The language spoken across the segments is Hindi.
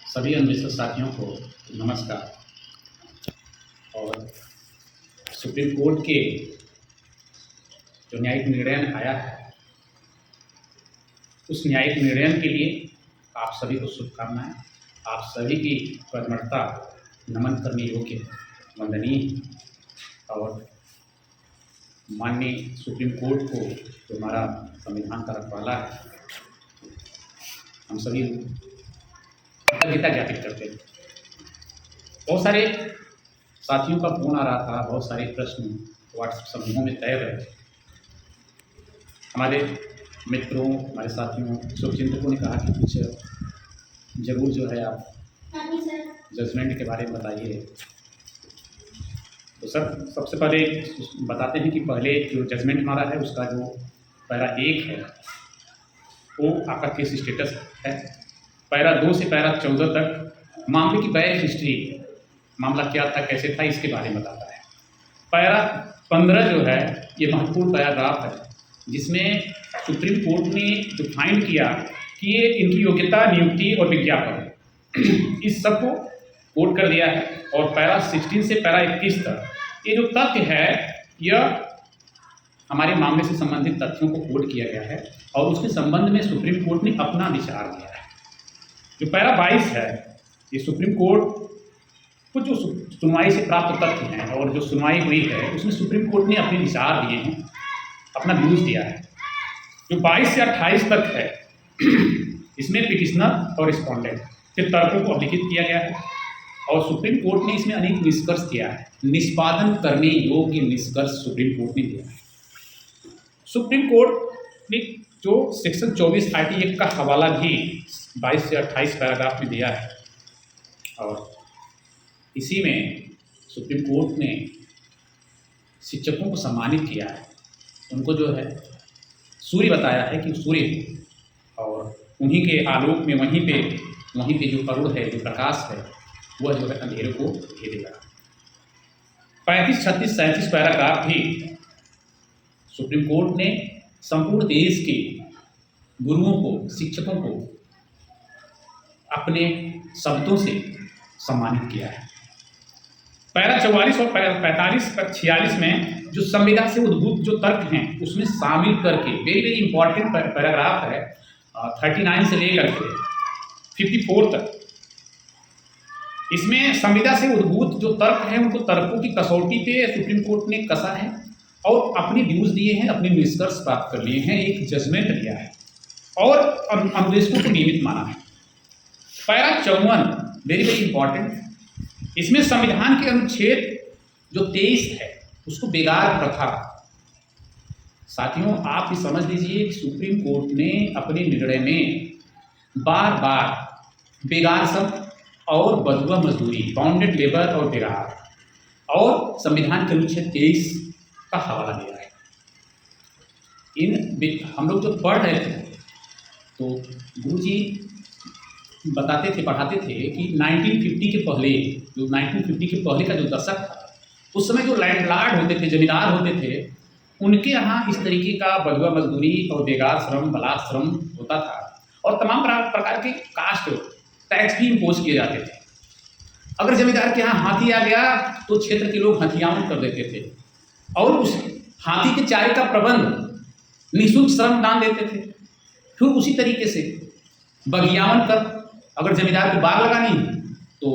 सभी अन्वेषक साथियों को नमस्कार। और सुप्रीम कोर्ट के जो न्यायिक निर्णय आया है, उस न्यायिक निर्णय के लिए आप सभी को शुभकामनाएं। आप सभी की कर्मठता नमन करने योग्य है, वंदनीय है। और माननीय सुप्रीम कोर्ट को जो हमारा संविधान का रखवाला है, हम सभी कृतज्ञता ज्ञापित करते हैं। बहुत सारे साथियों का फोन आ रहा था, बहुत सारे प्रश्न व्हाट्सएप समूहों में तय रहे। हमारे मित्रों, हमारे साथियों, शुभचिंतकों ने कहा कि कुछ जरूर जो है आप जजमेंट के बारे में बताइए। तो सर, सबसे पहले बताते हैं कि पहले जो जजमेंट हमारा है उसका जो पैरा 1 है वो आपका केस स्टेटस है। पैरा 2 से पैरा 14 तक मामले की बैक हिस्ट्री, मामला क्या था, कैसे था, इसके बारे में बताता है। पैरा 15 जो है ये महत्वपूर्ण पैराग्राफ है, जिसमें सुप्रीम कोर्ट ने जो फाइंड किया कि ये इनकी योग्यता, नियुक्ति और विज्ञापन इस सब को कोट कर दिया है। और पैरा 16 से पैरा 21 तक ये जो तथ्य है यह हमारे मामले से संबंधित तथ्यों को कोट किया गया है और उसके संबंध में सुप्रीम कोर्ट ने अपना विचार दिया है। जो पैरा 22 है ये सुप्रीम कोर्ट को जो सुनवाई से प्राप्त तथ्य हैं और जो सुनवाई हुई है उसमें सुप्रीम कोर्ट ने अपने विचार दिए हैं, अपना व्यूज दिया है। जो 22 से 28 तक है इसमें पिटिशनर और रिस्पॉन्डेंट के तर्कों को अभिलिखित किया गया है और सुप्रीम कोर्ट ने इसमें अनेक निष्कर्ष दिया है। निष्पादन करने योग्य निष्कर्ष सुप्रीम कोर्ट ने दिया है। सुप्रीम कोर्ट ने जो सेक्शन 24 आईटी एक्ट का हवाला भी 22 से 28 पैराग्राफ में दिया है और इसी में सुप्रीम कोर्ट ने शिक्षकों को सम्मानित किया है। उनको जो है सूर्य बताया है कि सूर्य और उन्हीं के आलोक में वहीं पे जो करुण है, जो प्रकाश है, वह जो है अंधेरे को भेदेगा। 35, 36, 37 पैराग्राफ भी सुप्रीम कोर्ट ने संपूर्ण देश के गुरुओं को, शिक्षकों को अपने शब्दों से सम्मानित किया है। पैरा 44 और पैरा 45 और 46 में जो संविदा से उद्भूत जो तर्क हैं उसमें शामिल करके वेरी वेरी इंपॉर्टेंट पैराग्राफ है 39 से लेकर के 54 तक। इसमें संविदा से उद्भूत जो तर्क हैं उनको तर्कों की कसौटी पे सुप्रीम कोर्ट ने कसा है और अपने व्यूज दिए हैं, अपने निष्कर्ष प्राप्त कर लिए हैं, एक जजमेंट दिया है और अनुदेशकों को नियमित माना है। पैरा 54 वेरी वेरी इंपॉर्टेंट, इसमें संविधान के अनुच्छेद जो 23 है उसको बेगार प्रथा। साथियों, आप भी समझ लीजिए कि सुप्रीम कोर्ट ने अपने निर्णय में बार बार बेगार शब्द और बंधुआ मजदूरी, बाउंडेड लेबर और बेगार और संविधान के अनुच्छेद 23 का हवाला दिया है। हम लोग जब पढ़ रहे थे तो गुरुजी बताते थे, पढ़ाते थे कि 1950 के पहले का जो दशक था उस समय जो लैंडलॉर्ड होते थे, जमींदार होते थे, उनके यहाँ इस तरीके का बंधुआ मजदूरी और बेगार श्रम, बलात् श्रम होता था और तमाम प्रकार के कास्ट टैक्स भी इम्पोज किए जाते थे। अगर जमींदार के यहाँ हाथी आ गया तो क्षेत्र के लोग हथियावन कर देते थे और उस हाथी के चारे का प्रबंध निःशुल्क श्रम दान देते थे। फिर उसी तरीके से बगियावन कर, अगर जमींदार को बाग लगानी तो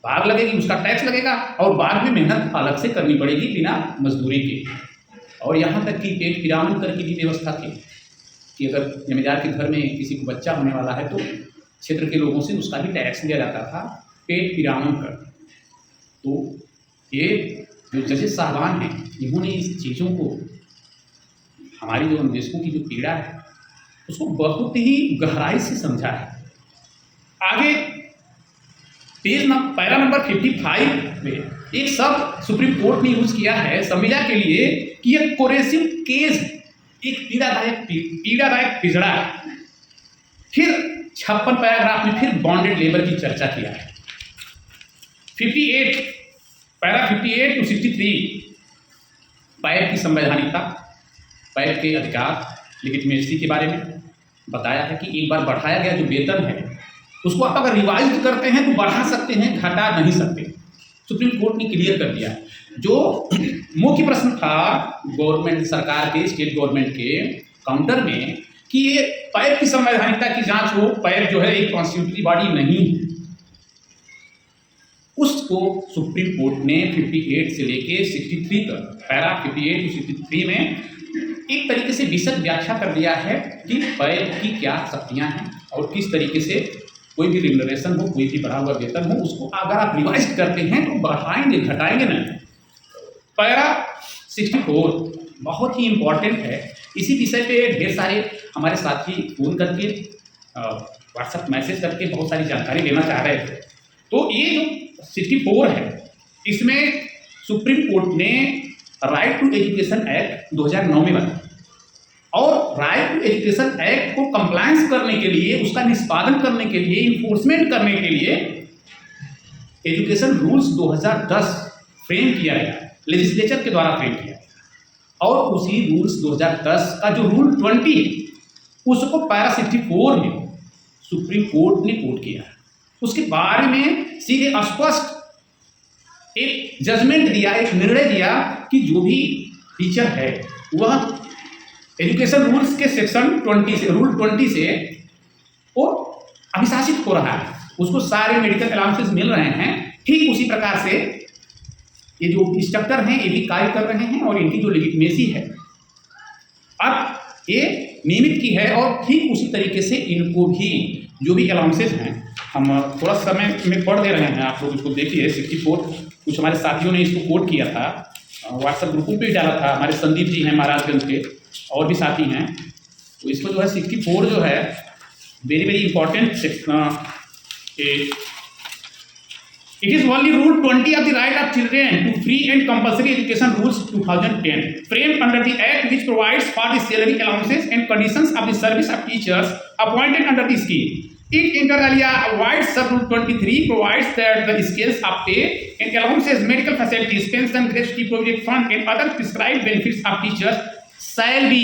बाग लगेगी, उसका टैक्स लगेगा और बाग में मेहनत अलग से करनी पड़ेगी बिना मजदूरी के। और यहाँ तक कि पेट पिरामन कर की भी व्यवस्था थी कि अगर जमींदार के घर में किसी को बच्चा होने वाला है तो क्षेत्र के लोगों से उसका भी टैक्स लिया जाता था, पेट पिरामन कर। तो ये जो जजेस साहबान हैं इन्होंने इस चीज़ों को, हमारी जो अनुदेशकों की जो पीड़ा है उसको बहुत ही गहराई से समझा है। आगे पैरा नंबर 55 में एक शब्द सुप्रीम कोर्ट ने यूज किया है संविदा के लिए कि एक कोरेसिव केस, एक पीड़ादायक पिछड़ा है। फिर 56 पैराग्राफ में फिर बॉन्डेड लेबर की चर्चा किया है। 58 पैरा 58 to 63 पैर की संवैधानिकता, पैर के अधिकार, लेगिटिमेसी के बारे में बताया है कि एक बार बढ़ाया गया जो वेतन है उसको आप अगर रिवाइज करते हैं तो बढ़ा सकते हैं, घटा नहीं सकते। सुप्रीम कोर्ट ने क्लियर कर दिया। जो मुख्य प्रश्न था गवर्नमेंट सरकार के, स्टेट गवर्नमेंट के काउंटर में कि ये पैब की संवैधानिकता की जांच हो, पैब जो है एक कॉन्स्टिट्यूटरी बॉडी नहीं है, उसको सुप्रीम कोर्ट ने 58 से लेके 63 तक, पैरा 58 टू 63 में एक तरीके से विशद व्याख्या कर दिया है कि पैब की क्या शक्तियां हैं और किस तरीके से कोई भी रिम्यूनरेशन हो, कोई भी बढ़ा हुआ वेतन हो, उसको अगर आप रिवाइज करते हैं तो बढ़ाएंगे, घटाएंगे नहीं। पैरा 64 बहुत ही इम्पोर्टेंट है। इसी विषय पे ढेर सारे हमारे साथी फोन करके, व्हाट्सएप मैसेज करके बहुत सारी जानकारी लेना चाह रहे थे। तो ये जो 64 है, इसमें सुप्रीम कोर्ट ने राइट टू एजुकेशन एक्ट 2009 में बनाया और राइट टू एजुकेशन एक्ट को कंप्लायंस करने के लिए, उसका निष्पादन करने के लिए, इन्फोर्समेंट करने के लिए एजुकेशन रूल्स 2010 फ्रेम किया गया, लेजिस्लेचर के द्वारा फ्रेम किया गया। और उसी रूल्स 2010 का जो रूल 20 है, उसको पैरा 64 में सुप्रीम कोर्ट ने कोट किया। उसके बारे में सीधे स्पष्ट एक जजमेंट दिया, एक निर्णय दिया कि जो भी टीचर है वह एजुकेशन रूल्स के सेक्शन 20 से, रूल 20 से वो अभिशासित हो रहा है, उसको सारे मेडिकल अलाउंसेस मिल रहे हैं। ठीक उसी प्रकार से ये जो इंस्ट्रक्टर हैं ये भी कार्य कर रहे हैं और इनकी जो लेजिटिमेसी है अब ये नियमित की है और ठीक उसी तरीके से इनको भी जो भी अलाउंसेस हैं, हम थोड़ा समय में पढ़ दे रहे हैं, आप लोग इसको देखिए। 64 कुछ हमारे साथियों ने इसको कोट किया था, व्हाट्सएप ग्रुपों पे डाला था, हमारे संदीप जी हैं महाराजगंज के और भी साथी हैं। तो इसको जो है 64 जो है very very important. It is only Rule 20 of the Right of Children to Free and Compulsory Education Rules 2010, framed under the Act, which provides for the salary allowances and conditions of the service of teachers appointed under the scheme. It inter alia avoids sub-rule 23 provides that the scales of pay and allowances, medical facilities, pension, gratuity, provident fund, and other prescribed benefits of teachers shall be,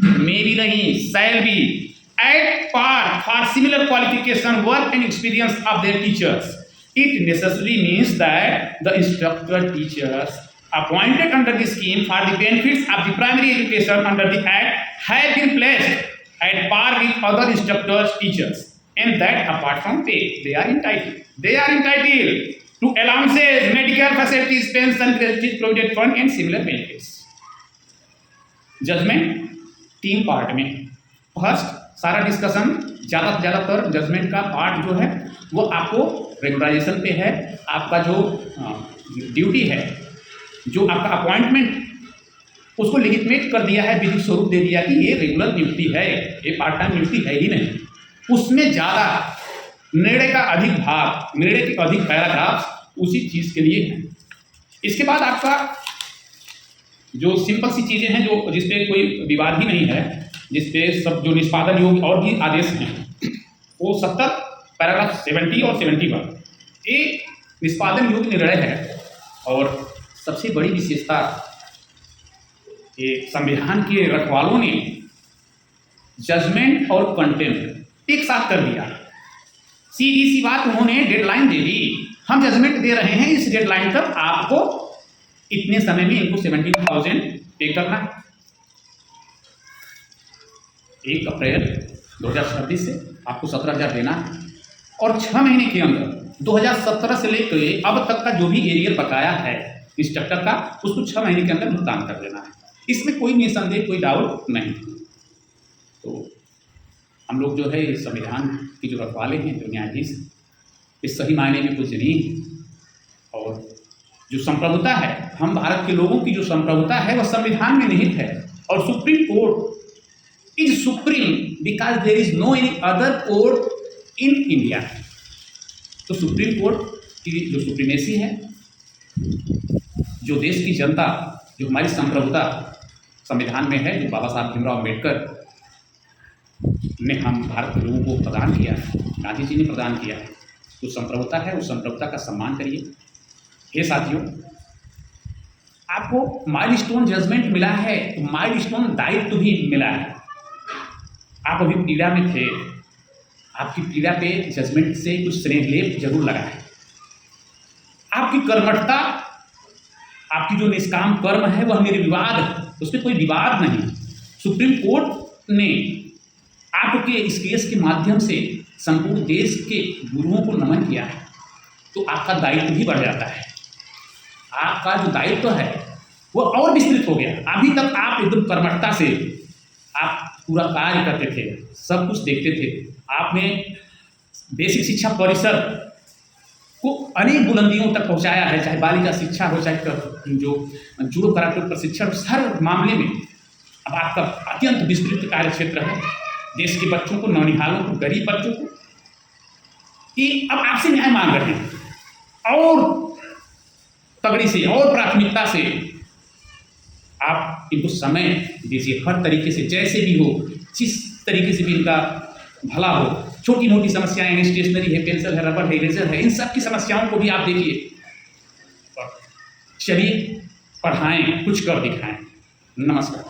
maybe nahi, shall be at par for similar qualification, work, and experience of their teachers. It necessarily means that the instructor teachers appointed under the scheme for the benefits of the primary education under the Act have been placed at par with other instructors teachers, and that apart from pay, they are entitled to allowances, medical facilities, pension, gratuity, provident fund, and similar benefits. Judgment 3 part में। फर्स्ट सारा डिस्कशन ज़्यादातर जजमेंट का पार्ट जो है वो आपको रेगुलराइजेशन पे है। आपका जो ड्यूटी है, जो आपका अपॉइंटमेंट, उसको लेजिटिमेट कर दिया है, विधिक स्वरूप दे दिया कि ये रेगुलर ड्यूटी है, ये पार्ट टाइम ड्यूटी है ही नहीं। उसमें ज़्यादा निर्णय का अधिक भाग, निर्णय के अधिक पैराग्राफ्स उसी चीज़ के लिए हैं। इसके बाद आपका जो सिंपल सी चीज़ें हैं, जो जिसपे कोई विवाद ही नहीं है, जिसपे सब जो निष्पादन योग्य और भी आदेश हैं, वो 70 पैराग्राफ 70 और 71 ये निष्पादन योग्य निर्णय है। और सबसे बड़ी विशेषता, ये संविधान के रखवालों ने जजमेंट और कंटेम्प्ट एक साथ कर दिया। सीधी सी बात, उन्होंने डेडलाइन दे दी, हम जजमेंट दे रहे हैं, इस डेडलाइन तक आपको इतने समय में इनको 17,000 पे करना है। 1 अप्रैल 2026 से आपको 17,000 देना है और 6 महीने के अंदर 2017 से लेकर अब तक का जो भी एरियर बकाया है इंस्ट्रक्टर का, उसको 6 महीने के अंदर भुगतान कर देना है। इसमें कोई निसंदेह, कोई डाउट नहीं। तो हम लोग जो है इस संविधान के जो रखवाले हैं, जो न्यायाधीश, इस सही मायने में पूजनीय है। और जो संप्रभुता है, हम भारत के लोगों की जो संप्रभुता है वह संविधान में निहित है। और Supreme Court is supreme because there is no any other court in India. तो सुप्रीम कोर्ट की जो सुप्रीमेसी है, जो देश की जनता, जो हमारी संप्रभुता संविधान में है, जो बाबा साहब भीमराव अम्बेडकर ने हम भारत के लोगों को प्रदान किया है, गांधी जी ने प्रदान किया है, जो संप्रभुता है उस संप्रभुता का सम्मान करिए। हे साथियों, आपको माइलस्टोन जजमेंट मिला है, तो माइलस्टोन दायित्व भी मिला है। आप अभी पीड़ा में थे, आपकी पीड़ा पे जजमेंट से कुछ स्नेह लेप जरूर लगा है। आपकी कर्मठता, आपकी जो निष्काम कर्म है वह निर्विवाद, उसमें कोई विवाद नहीं। सुप्रीम कोर्ट ने आपके इस केस के माध्यम से संपूर्ण देश के गुरुओं को नमन किया है, तो आपका दायित्व भी बढ़ जाता है। आपका जो दायित्व है वो और विस्तृत हो गया। अभी तक आप एकदम कर्मठता से आप पूरा कार्य करते थे, सब कुछ देखते थे। आपने बेसिक शिक्षा परिषद को अनेक बुलंदियों तक पहुंचाया है, चाहे बालिका शिक्षा हो, चाहे जो जूडो कराटे प्रशिक्षण, हर मामले में अब आपका अत्यंत विस्तृत कार्य क्षेत्र है। देश के बच्चों को, नौनिहालों को, गरीब बच्चों को ये अब आपसे न्याय मांग रहे हैं और तगड़ी से और प्राथमिकता से आप इनको समय दीजिए। हर तरीके से, जैसे भी हो, जिस तरीके से भी इनका भला हो। छोटी मोटी समस्याएं हैं, स्टेशनरी है, पेंसिल है, रबर है, इरेजर है, इन सब की समस्याओं को भी आप देखिए और चलिए पढ़ाएं, कुछ कर दिखाएं। नमस्कार।